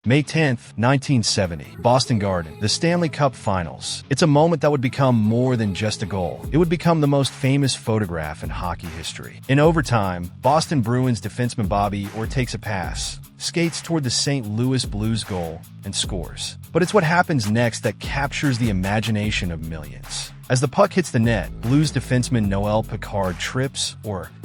May 10th, 1970, Boston Garden, the Stanley Cup Finals. It's a moment that would become more than just a goal. It would become the most famous photograph in hockey history. In overtime, Boston Bruins defenseman Bobby Orr takes a pass, skates toward the St. Louis Blues goal, and scores. But it's what happens next that captures the imagination of millions. As the puck hits the net, Blues defenseman Noel Makar trips,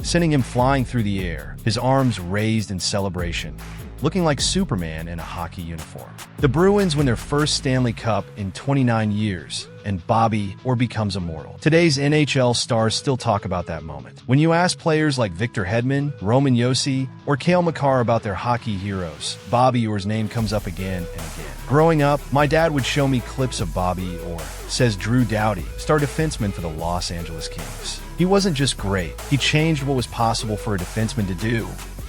sending him flying through the air, his arms raised in celebration, looking like Superman in a hockey uniform. The Bruins win their first Stanley Cup in 29 years, and Bobby Orr becomes immortal. Today's NHL stars still talk about that moment. When you ask players like Victor Hedman, Roman Josi, or Makar about their hockey heroes, Bobby Orr's name comes up again and again. Growing up, my dad would show me clips of Bobby Orr, says Drew Doughty, star defenseman for the Los Angeles Kings. He wasn't just great, he changed what was possible for a defenseman to do.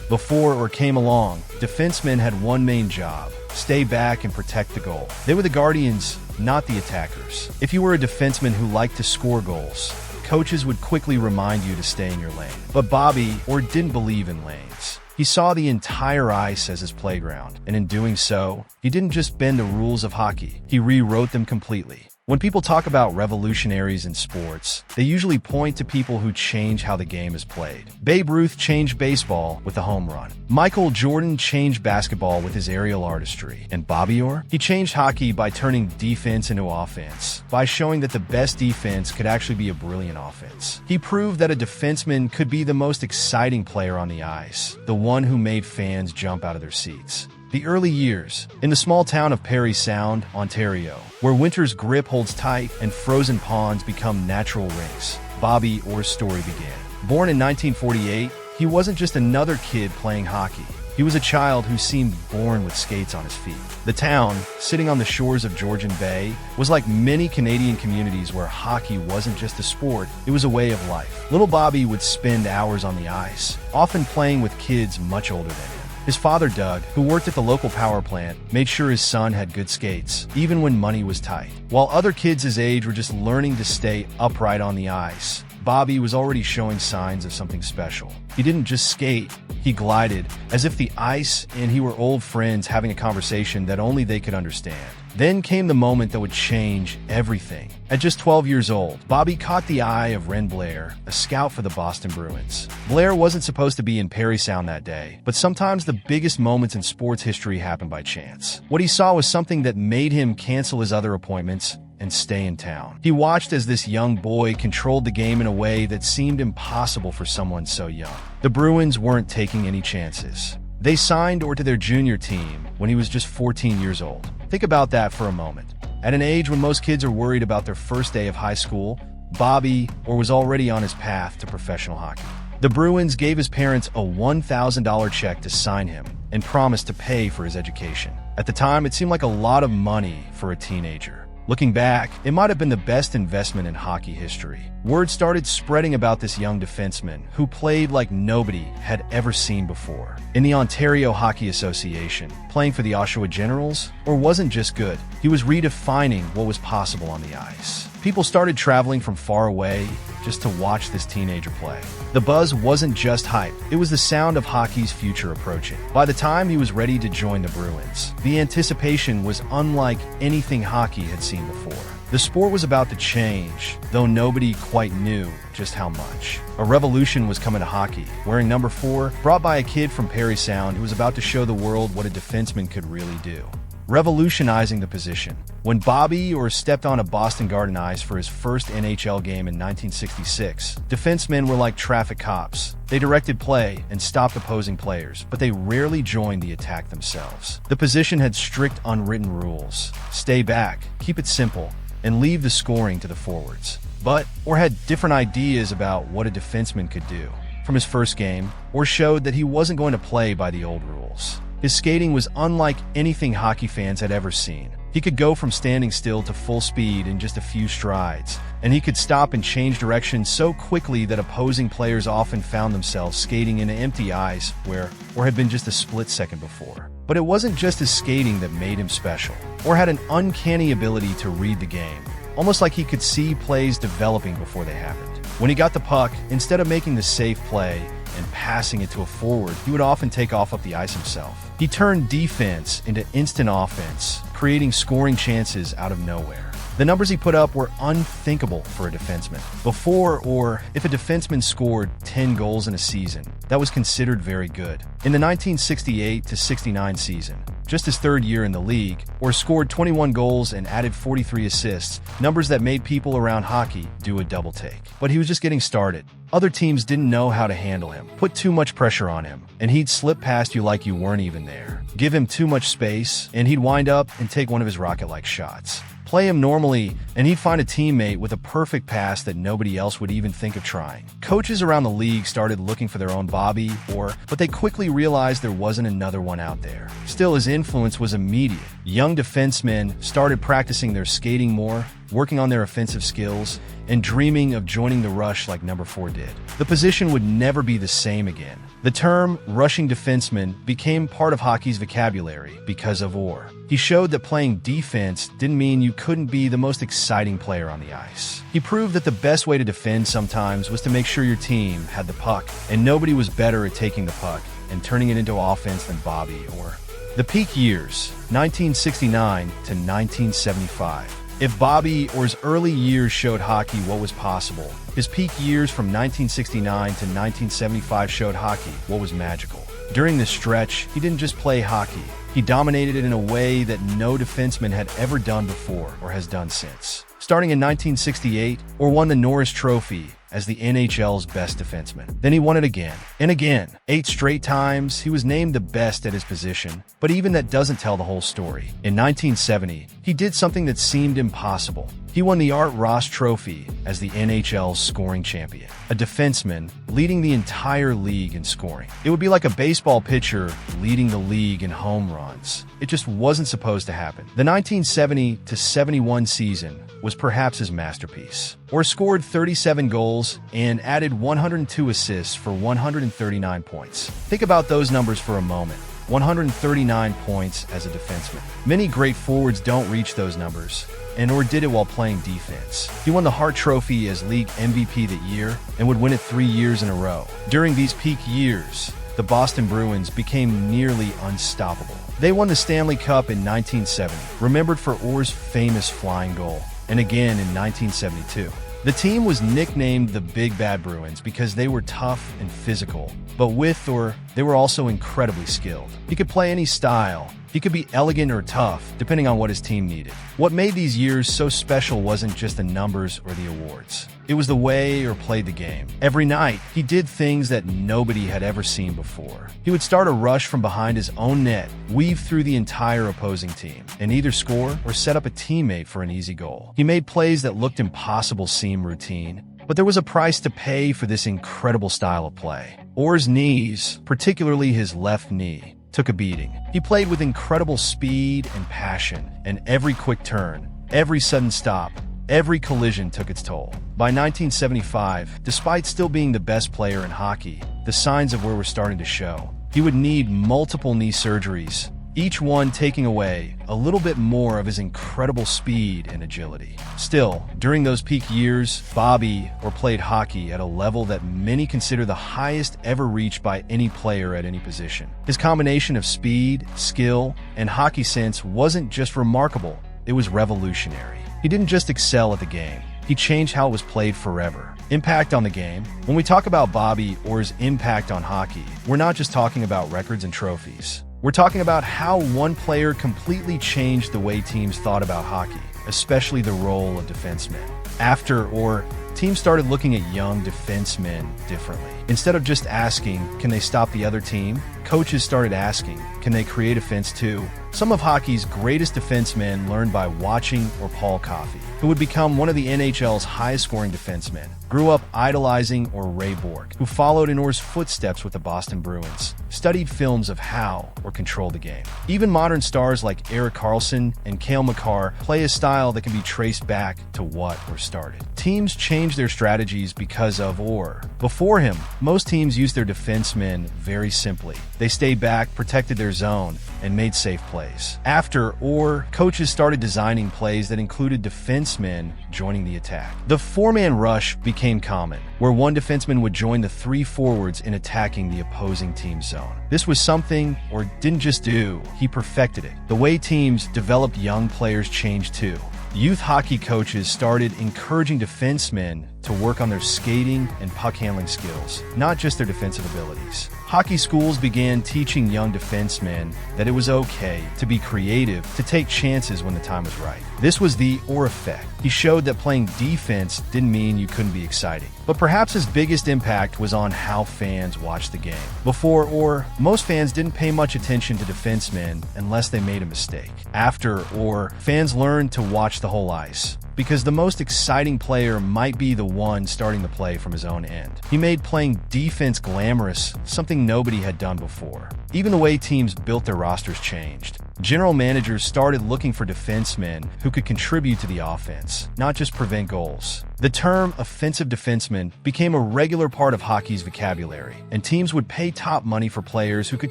Before Orr came along, defensemen had one main job: stay back and protect the goal. They were the guardians, not the attackers. If you were a defenseman who liked to score goals, coaches would quickly remind you to stay in your lane. But Bobby Orr didn't believe in lanes. He saw the entire ice as his playground, and in doing so, he didn't just bend the rules of hockey, he rewrote them completely. When people talk about revolutionaries in sports, they usually point to people who change how the game is played. Babe Ruth changed baseball with a home run. Michael Jordan changed basketball with his aerial artistry. And Bobby Orr? He changed hockey by turning defense into offense, by showing that the best defense could actually be a brilliant offense. He proved that a defenseman could be the most exciting player on the ice, the one who made fans jump out of their seats. The early years, in the small town of Parry Sound, Ontario, where winter's grip holds tight and frozen ponds become natural rinks, Bobby Orr's story began. Born in 1948, he wasn't just another kid playing hockey. He was a child who seemed born with skates on his feet. The town, sitting on the shores of Georgian Bay, was like many Canadian communities where hockey wasn't just a sport, it was a way of life. Little Bobby would spend hours on the ice, often playing with kids much older than him. His father, Doug, who worked at the local power plant, made sure his son had good skates, even when money was tight. While other kids his age were just learning to stay upright on the ice, Bobby was already showing signs of something special. He didn't just skate, he glided, as if the ice and he were old friends having a conversation that only they could understand. Then came the moment that would change everything. At just 12 years old, Bobby caught the eye of Ren Blair, a scout for the Boston Bruins. Blair wasn't supposed to be in Parry Sound that day, but sometimes the biggest moments in sports history happen by chance. What he saw was something that made him cancel his other appointments and stay in town. He watched as this young boy controlled the game in a way that seemed impossible for someone so young. The Bruins weren't taking any chances. They signed Orr to their junior team when he was just 14 years old. Think about that for a moment. At an age when most kids are worried about their first day of high school, Bobby Orr was already on his path to professional hockey. The Bruins gave his parents a $1,000 check to sign him and promised to pay for his education. At the time, it seemed like a lot of money for a teenager. Looking back, it might have been the best investment in hockey history. Word started spreading about this young defenseman who played like nobody had ever seen before. In the Ontario Hockey Association, playing for the Oshawa Generals, Orr wasn't just good, he was redefining what was possible on the ice. People started traveling from far away just to watch this teenager play. The buzz wasn't just hype, it was the sound of hockey's future approaching. By the time he was ready to join the Bruins, the anticipation was unlike anything hockey had seen before. The sport was about to change, though nobody quite knew just how much. A revolution was coming to hockey, wearing number 4, brought by a kid from Parry Sound who was about to show the world what a defenseman could really do. Revolutionizing the position. When Bobby Orr stepped on a Boston Garden ice for his first NHL game in 1966, defensemen were like traffic cops. They directed play and stopped opposing players, but they rarely joined the attack themselves. The position had strict unwritten rules. Stay back, keep it simple, and leave the scoring to the forwards. But Orr had different ideas about what a defenseman could do. From his first game, Orr showed that he wasn't going to play by the old rules. His skating was unlike anything hockey fans had ever seen. He could go from standing still to full speed in just a few strides, and he could stop and change direction so quickly that opposing players often found themselves skating into empty ice where Orr had been just a split second before. But it wasn't just his skating that made him special. Orr had an uncanny ability to read the game, almost like he could see plays developing before they happened. When he got the puck, instead of making the safe play and passing it to a forward, he would often take off up the ice himself. He turned defense into instant offense, creating scoring chances out of nowhere. The numbers he put up were unthinkable for a defenseman. Before, or if a defenseman scored 10 goals in a season, that was considered very good. In the 1968-69 season, just his third year in the league, Orr scored 21 goals and added 43 assists, numbers that made people around hockey do a double take. But he was just getting started. Other teams didn't know how to handle him, put too much pressure on him, and he'd slip past you like you weren't even there. Give him too much space, and he'd wind up and take one of his rocket-like shots. Play him normally, and he'd find a teammate with a perfect pass that nobody else would even think of trying. Coaches around the league started looking for their own Bobby Orr, but they quickly realized there wasn't another one out there. Still, his influence was immediate. Young defensemen started practicing their skating more, working on their offensive skills, and dreaming of joining the rush like number 4 did. The position would never be the same again. The term rushing defenseman became part of hockey's vocabulary because of Orr. He showed that playing defense didn't mean you couldn't be the most exciting player on the ice. He proved that the best way to defend sometimes was to make sure your team had the puck, and nobody was better at taking the puck and turning it into offense than Bobby Orr. The peak years, 1969 to 1975. If Bobby Orr's early years showed hockey what was possible, his peak years from 1969 to 1975 showed hockey what was magical. During this stretch, he didn't just play hockey. He dominated it in a way that no defenseman had ever done before or has done since. Starting in 1968, Orr won the Norris Trophy as the NHL's best defenseman. Then he won it again and again. 8 straight times, he was named the best at his position, but even that doesn't tell the whole story. In 1970, he did something that seemed impossible. He won the Art Ross Trophy as the NHL's scoring champion, a defenseman leading the entire league in scoring. It would be like a baseball pitcher leading the league in home runs. It just wasn't supposed to happen. The 1970-71 season was perhaps his masterpiece. Orr scored 37 goals and added 102 assists for 139 points. Think about those numbers for a moment. 139 points as a defenseman. Many great forwards don't reach those numbers, and Orr did it while playing defense. He won the Hart Trophy as league MVP that year and would win it 3 years in a row. During these peak years, the Boston Bruins became nearly unstoppable. They won the Stanley Cup in 1970, remembered for Orr's famous flying goal, and again in 1972. The team was nicknamed the Big Bad Bruins because they were tough and physical, but with Orr, they were also incredibly skilled. He could play any style. He could be elegant or tough, depending on what his team needed. What made these years so special wasn't just the numbers or the awards. It was the way Orr played the game. Every night, he did things that nobody had ever seen before. He would start a rush from behind his own net, weave through the entire opposing team, and either score or set up a teammate for an easy goal. He made plays that looked impossible seem routine, but there was a price to pay for this incredible style of play. Orr's knees, particularly his left knee, took a beating. He played with incredible speed and passion, and every quick turn, every sudden stop, every collision took its toll. By 1975, despite still being the best player in hockey, the signs of Orr were starting to show. He would need multiple knee surgeries, each one taking away a little bit more of his incredible speed and agility. Still, during those peak years, Bobby Orr played hockey at a level that many consider the highest ever reached by any player at any position. His combination of speed, skill, and hockey sense wasn't just remarkable, it was revolutionary. He didn't just excel at the game, he changed how it was played forever. Impact on the game. When we talk about Bobby Orr's impact on hockey, we're not just talking about records and trophies. We're talking about how one player completely changed the way teams thought about hockey, especially the role of defensemen. After Orr, teams started looking at young defensemen differently. Instead of just asking, can they stop the other team? Coaches started asking, can they create offense too? Some of hockey's greatest defensemen learned by watching or Paul Coffey, who would become one of the NHL's highest-scoring defensemen, grew up idolizing or Ray Bork, who followed in Orr's footsteps with the Boston Bruins, studied films of how or control the game. Even modern stars like Erik Karlsson and Makar play a style that can be traced back to what Orr started. teams changed their strategies because of Orr. Before him, most teams used their defensemen very simply. They stayed back, protected their zone, and made safe plays. After Orr, coaches started designing plays that included defensemen joining the attack. The four-man rush became common, where one defenseman would join the three forwards in attacking the opposing team's zone. This was something Orr didn't just do, he perfected it. The way teams developed young players changed too. Youth hockey coaches started encouraging defensemen to work on their skating and puck handling skills, not just their defensive abilities. Hockey schools began teaching young defensemen that it was okay to be creative, to take chances when the time was right. This was the Orr effect. He showed that playing defense didn't mean you couldn't be exciting. But perhaps his biggest impact was on how fans watched the game. Before Orr, most fans didn't pay much attention to defensemen unless they made a mistake. After Orr, fans learned to watch the whole ice, because the most exciting player might be the one starting the play from his own end. He made playing defense glamorous, something nobody had done before. Even the way teams built their rosters changed. General managers started looking for defensemen who could contribute to the offense, not just prevent goals. The term offensive defenseman became a regular part of hockey's vocabulary, and teams would pay top money for players who could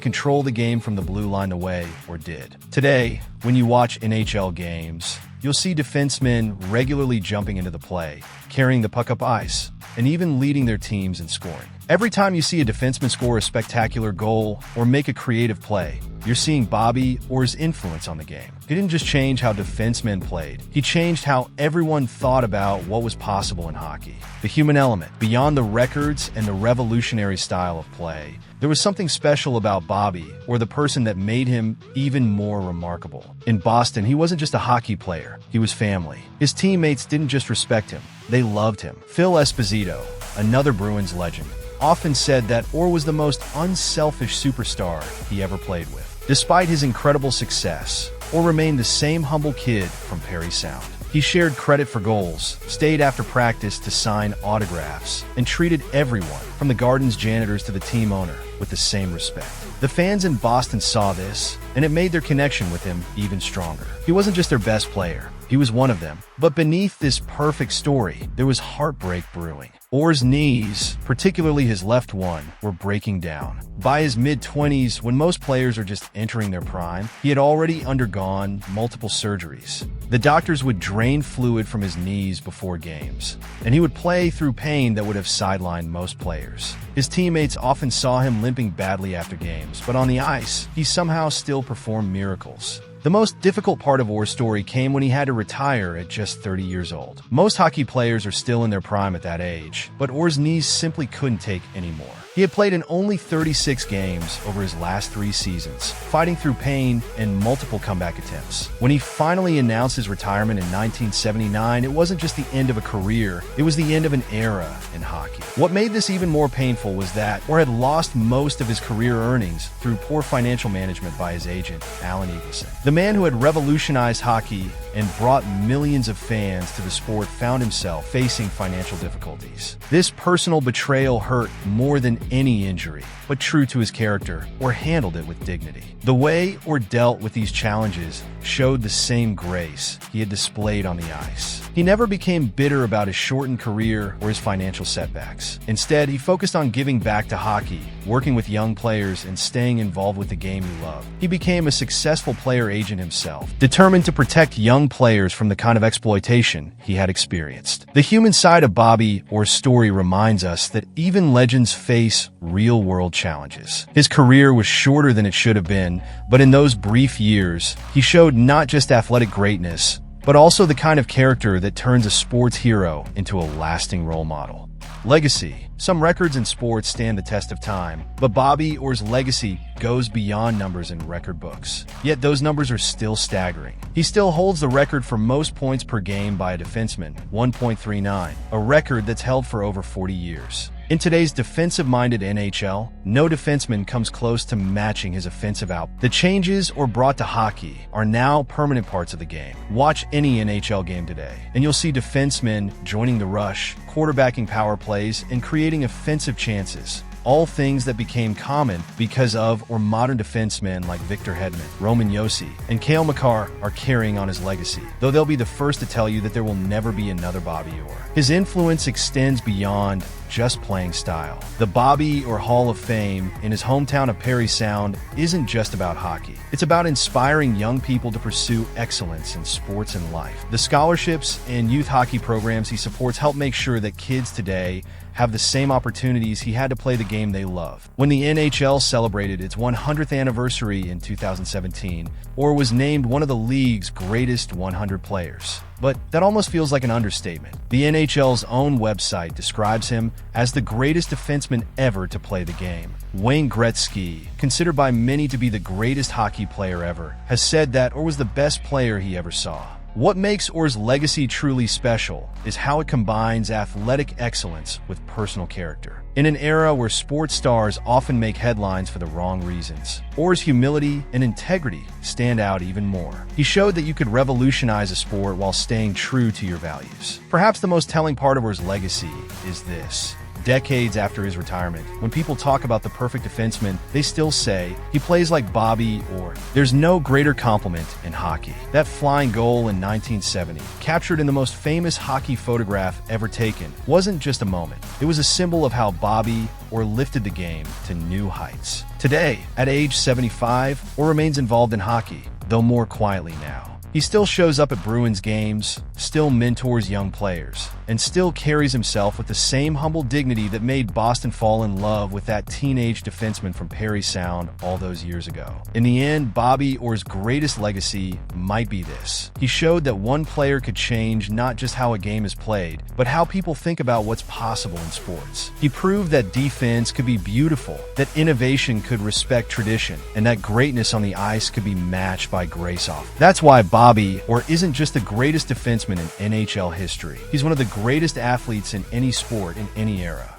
control the game from the blue line away, or did. Today, when you watch NHL games, you'll see defensemen regularly jumping into the play, carrying the puck up ice, and even leading their teams in scoring. Every time you see a defenseman score a spectacular goal or make a creative play, you're seeing Bobby Orr's influence on the game. He didn't just change how defensemen played, he changed how everyone thought about what was possible in hockey. The human element, beyond the records and the revolutionary style of play, there was something special about Bobby, or the person that made him even more remarkable. In Boston, he wasn't just a hockey player, he was family. His teammates didn't just respect him, they loved him. Phil Esposito, another Bruins legend, often said that Orr was the most unselfish superstar he ever played with. Despite his incredible success, Orr remained the same humble kid from Parry Sound. He shared credit for goals, stayed after practice to sign autographs, and treated everyone, from the Garden's janitors to the team owner, with the same respect. The fans in Boston saw this, and it made their connection with him even stronger. He wasn't just their best player, he was one of them. But beneath this perfect story, there was heartbreak brewing. Orr's knees, particularly his left one, were breaking down. By his mid-20s, when most players are just entering their prime, he had already undergone multiple surgeries. The doctors would drain fluid from his knees before games, and he would play through pain that would have sidelined most players. His teammates often saw him limping badly after games, but on the ice, he somehow still performed miracles. The most difficult part of Orr's story came when he had to retire at just 30 years old. Most hockey players are still in their prime at that age, but Orr's knees simply couldn't take anymore. He had played in only 36 games over his last 3 seasons, fighting through pain and multiple comeback attempts. When he finally announced his retirement in 1979, it wasn't just the end of a career, it was the end of an era in hockey. What made this even more painful was that Orr had lost most of his career earnings through poor financial management by his agent, Alan Eagleson. The man who had revolutionized hockey and brought millions of fans to the sport found himself facing financial difficulties. This personal betrayal hurt more than any injury, but true to his character, Orr handled it with dignity. The way Orr dealt with these challenges showed the same grace he had displayed on the ice. He never became bitter about his shortened career or his financial setbacks. Instead, he focused on giving back to hockey, working with young players, and staying involved with the game he loved. He became a successful player agent himself, determined to protect young players from the kind of exploitation he had experienced. The human side of Bobby Orr's story reminds us that even legends face real-world challenges. His career was shorter than it should have been, but in those brief years, he showed not just athletic greatness, but also the kind of character that turns a sports hero into a lasting role model. Legacy. Some records in sports stand the test of time, but Bobby Orr's legacy goes beyond numbers in record books. Yet those numbers are still staggering. He still holds the record for most points per game by a defenseman, 1.39, a record that's held for over 40 years. In today's defensive-minded NHL, no defenseman comes close to matching his offensive output. The changes Orr brought to hockey are now permanent parts of the game. Watch any NHL game today, and you'll see defensemen joining the rush, quarterbacking power plays, and creating offensive chances, all things that became common because of or modern defensemen like Victor Hedman, Roman Josi, and Makar are carrying on his legacy, though they'll be the first to tell you that there will never be another Bobby Orr. His influence extends beyond just playing style. The Bobby Orr Hall of Fame in his hometown of Parry Sound isn't just about hockey. It's about inspiring young people to pursue excellence in sports and life. The scholarships and youth hockey programs he supports help make sure that kids today have the same opportunities he had to play the game they love. When the NHL celebrated its 100th anniversary in 2017, Orr was named one of the league's greatest 100 players. But that almost feels like an understatement. The NHL's own website describes him as the greatest defenseman ever to play the game. Wayne Gretzky, considered by many to be the greatest hockey player ever, has said that Orr was the best player he ever saw. What makes Orr's legacy truly special is how it combines athletic excellence with personal character. In an era where sports stars often make headlines for the wrong reasons, Orr's humility and integrity stand out even more. He showed that you could revolutionize a sport while staying true to your values. Perhaps the most telling part of Orr's legacy is this. Decades after his retirement, when people talk about the perfect defenseman, they still say, he plays like Bobby Orr. There's no greater compliment in hockey. That flying goal in 1970, captured in the most famous hockey photograph ever taken, wasn't just a moment. It was a symbol of how Bobby Orr lifted the game to new heights. Today, at age 75, Orr remains involved in hockey, though more quietly now. He still shows up at Bruins games, still mentors young players, and still carries himself with the same humble dignity that made Boston fall in love with that teenage defenseman from Parry Sound all those years ago. In the end, Bobby Orr's greatest legacy might be this. He showed that one player could change not just how a game is played, but how people think about what's possible in sports. He proved that defense could be beautiful, that innovation could respect tradition, and that greatness on the ice could be matched by grace off. That's why Bobby Orr isn't just the greatest defenseman in NHL history. He's one of the greatest athletes in any sport in any era.